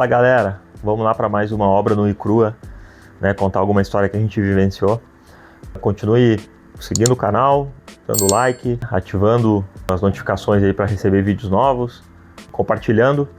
Fala galera, vamos lá para mais uma obra no Icrua, né, contar alguma história que a gente vivenciou. Continue seguindo o canal, dando like, ativando as notificações aí para receber vídeos novos, compartilhando,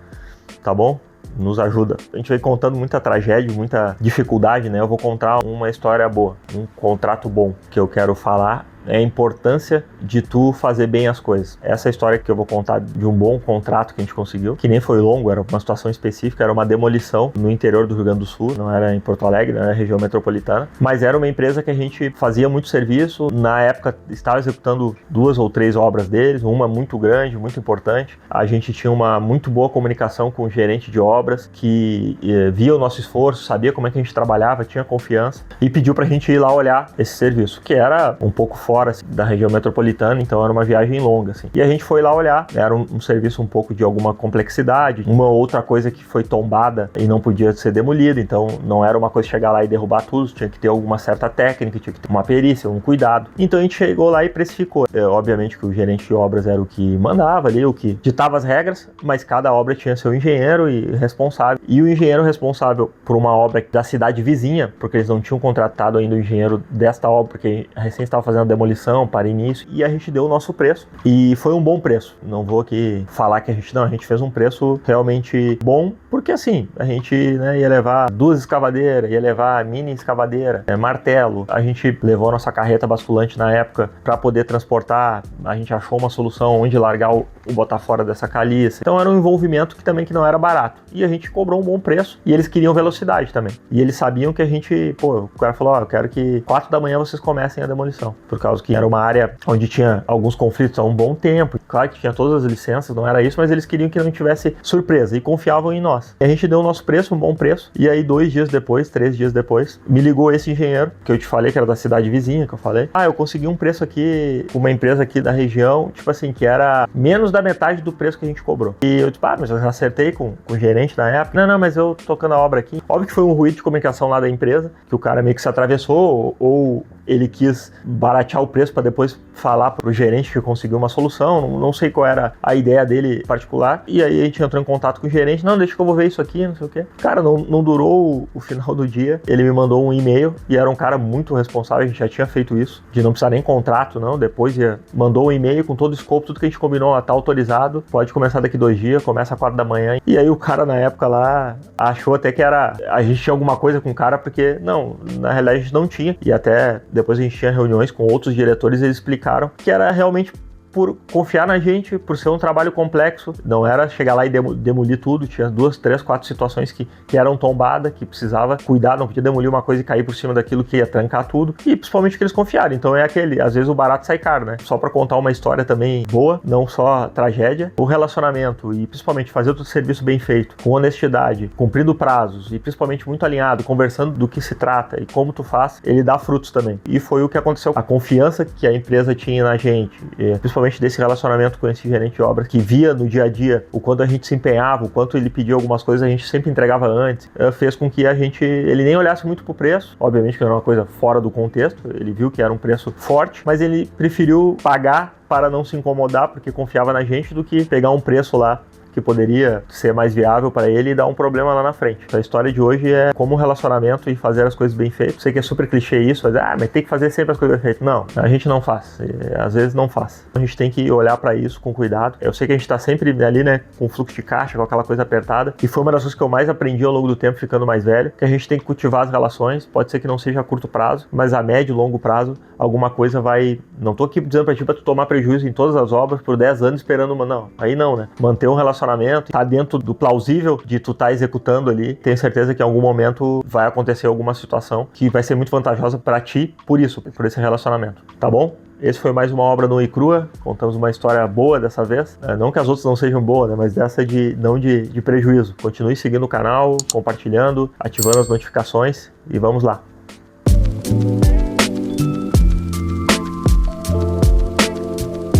tá bom? Nos ajuda. A gente vem contando muita tragédia, muita dificuldade, né? Eu vou contar uma história boa, um contrato bom que eu quero falar. É a importância de tu fazer bem as coisas. Essa é a história que eu vou contar de um bom contrato que a gente conseguiu, que nem foi longo, era uma situação específica, era uma demolição no interior do Rio Grande do Sul, não era em Porto Alegre, não era região metropolitana, mas era uma empresa que a gente fazia muito serviço. Na época estava executando 2 ou 3 obras deles, uma muito grande, muito importante. A gente tinha uma muito boa comunicação com o gerente de obras, que via o nosso esforço, sabia como é que a gente trabalhava, tinha confiança e pediu pra gente ir lá olhar esse serviço, que era um pouco fora assim, da região metropolitana, então era uma viagem longa assim. E a gente foi lá olhar, era um serviço um pouco de alguma complexidade, uma outra coisa que foi tombada e não podia ser demolida, então não era uma coisa chegar lá e derrubar tudo, tinha que ter alguma certa técnica, tinha que ter uma perícia, um cuidado. Então a gente chegou lá e precificou. Obviamente que o gerente de obras era o que mandava ali, o que ditava as regras, mas cada obra tinha seu engenheiro e responsável. E o engenheiro responsável por uma obra da cidade vizinha, porque eles não tinham contratado ainda o engenheiro desta obra, porque recém estava fazendo a demolição para início, e a gente deu o nosso preço, e foi um bom preço. Não vou aqui falar que a gente fez um preço realmente bom, porque assim, a gente ia levar 2 escavadeiras, ia levar mini escavadeira, martelo, a gente levou a nossa carreta basculante na época para poder transportar, a gente achou uma solução onde largar o botar fora dessa caliça, então era um envolvimento que também que não era barato, e a gente cobrou um bom preço, e eles queriam velocidade também, e eles sabiam que a gente, o cara falou, eu quero que 4 da manhã vocês comecem a demolição, por causa que era uma área onde tinha alguns conflitos há um bom tempo. Claro que tinha todas as licenças, não era isso, mas eles queriam que não tivesse surpresa e confiavam em nós. E a gente deu o nosso preço, um bom preço, e aí 2 dias depois, 3 dias depois, me ligou esse engenheiro, que eu te falei que era da cidade vizinha, que eu falei. Eu consegui um preço aqui, uma empresa aqui da região, tipo assim, que era menos da metade do preço que a gente cobrou. E eu disse, mas eu já acertei com o gerente na época. Não, mas eu tocando a obra aqui. Óbvio que foi um ruído de comunicação lá da empresa, que o cara meio que se atravessou, ou ele quis baratear o preço para depois falar pro gerente que conseguiu uma solução, não sei qual era a ideia dele particular, e aí a gente entrou em contato com o gerente, não, deixa que eu vou ver isso aqui, não sei o que. Cara, não durou o final do dia, ele me mandou um e-mail, e era um cara muito responsável, a gente já tinha feito isso, de não precisar nem contrato, não, depois mandou um e-mail com todo o escopo, tudo que a gente combinou, tá autorizado, pode começar daqui 2 dias, começa às 4 da manhã, e aí o cara na época lá achou até que a gente tinha alguma coisa com o cara, porque não, na realidade a gente não tinha, e até depois a gente tinha reuniões com outros diretores e eles explicaram que era realmente por confiar na gente, por ser um trabalho complexo, não era chegar lá e demolir tudo, tinha 2, 3, 4 situações que eram tombadas, que precisava cuidar, não podia demolir uma coisa e cair por cima daquilo que ia trancar tudo, e principalmente que eles confiaram, então é às vezes o barato sai caro, né? Só pra contar uma história também boa, não só tragédia, o relacionamento e principalmente fazer o serviço bem feito, com honestidade, cumprindo prazos e principalmente muito alinhado, conversando do que se trata e como tu faz, ele dá frutos também. E foi o que aconteceu, a confiança que a empresa tinha na gente, principalmente desse relacionamento com esse gerente de obras, que via no dia a dia o quanto a gente se empenhava, o quanto ele pedia algumas coisas, a gente sempre entregava antes, fez com que ele nem olhasse muito pro preço, obviamente que era uma coisa fora do contexto, ele viu que era um preço forte, mas ele preferiu pagar para não se incomodar, porque confiava na gente, do que pegar um preço lá que poderia ser mais viável para ele e dar um problema lá na frente. Então, a história de hoje é como relacionamento e fazer as coisas bem feitas. Sei que é super clichê isso, mas tem que fazer sempre as coisas bem feitas. Não, a gente não faz. Às vezes não faz. A gente tem que olhar para isso com cuidado. Eu sei que a gente tá sempre ali, né, com fluxo de caixa, com aquela coisa apertada, e foi uma das coisas que eu mais aprendi ao longo do tempo, ficando mais velho, que a gente tem que cultivar as relações. Pode ser que não seja a curto prazo, mas a médio e longo prazo, alguma coisa vai... Não tô aqui dizendo pra ti pra tu tomar prejuízo em todas as obras por 10 anos esperando uma... Não, aí não, né? Manter um relacionamento, tá dentro do plausível de tu tá executando ali, tenho certeza que em algum momento vai acontecer alguma situação que vai ser muito vantajosa pra ti por isso, por esse relacionamento, tá bom? Esse foi mais uma obra no Icrua, contamos uma história boa dessa vez, não que as outras não sejam boas, né, mas dessa não de prejuízo. Continue seguindo o canal, compartilhando, ativando as notificações e vamos lá.